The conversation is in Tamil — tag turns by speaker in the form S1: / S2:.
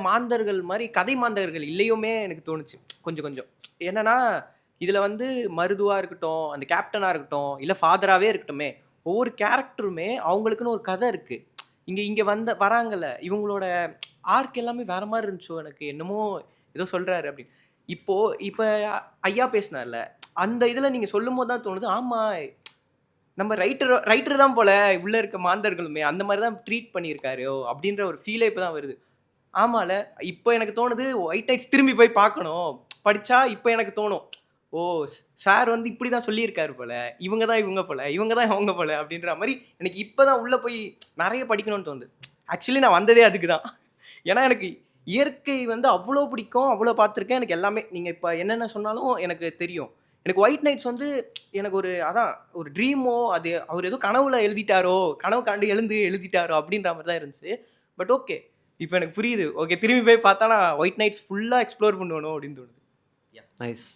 S1: மாந்தர்கள் மாதிரி கதை மாந்தர்கள் இல்லையுமே எனக்கு தோணுச்சு கொஞ்சம் கொஞ்சம். என்னன்னா இதுல வந்து மருதுவா இருக்கட்டும், அந்த கேப்டனா இருக்கட்டும், இல்ல ஃபாதராவே இருக்கட்டுமே, ஒவ்வொரு கேரக்டருமே அவங்களுக்குன்னு ஒரு கதை இருக்கு. இங்க இங்க வராங்கல்ல, இவங்களோட ஆர்க் எல்லாமே வேற மாரி இருந்துச்சோ எனக்கு. என்னமோ ஏதோ சொல்றாரு அப்படின்னு. இப்போ இப்ப ஐயா பேசினார்ல, அந்த இதுல நீங்க சொல்லும்போது தான் தோணுது, ஆமா நம்ம ரைட்டர் ரைட்டர் தான் போல உள்ள இருக்க மாந்தர்களுமே அந்த மாரி தான் ட்ரீட் பண்ணியிருக்காரோ! அப்டின்ற ஒரு ஃபீலே இப்ப தான் வருது. ஆமால, இப்ப எனக்கு தோணுது ஒயிட் நைட்ஸ் திரும்பி போய் பார்க்கணும். படிச்சா இப்ப எனக்கு தோணும். ஓ! சார் வந்து இப்டி தான் சொல்லியிருக்காரு போல. இவங்க தான் இவங்க போல. இவங்க தான் அவங்க போல அப்டின்ற மாரி எனக்கு இப்ப தான் உள்ள போய் நெறைய படிக்கணும்னு தோணுது. ஆக்சுவலி நான் வந்ததே அதுக்கு தான். ஏன்னா எனக்கு இயற்கை வந்து அவ்ளோ பிடிக்கும். அவ்ளோ பார்த்துருக்கேன். எனக்கு எல்லாமே நீங்க இப்ப என்னென்ன சொன்னாலும் எனக்கு தெரியும். எனக்கு ஒயிட் நைட்ஸ் வந்து எனக்கு ஒரு அதான் ஒரு ட்ரீமோ அது அவர் ஏதோ கனவுல எழுதிட்டாரோ! கனவு காண்டு எழுந்து எழுதிட்டாரோ! அப்டின்ற மாரி தான் இருந்துச்சு. But okay. இப்ப எனக்கு புரியுது. ஓகே திரும்பி போய் பார்த்தா நான் ஒயிட் நைட்ஸ் ஃபுல்லா எக்ஸ்ப்ளோர் பண்ணுவேனோ! அப்டின்னு தோணுது.
S2: நைஸ்.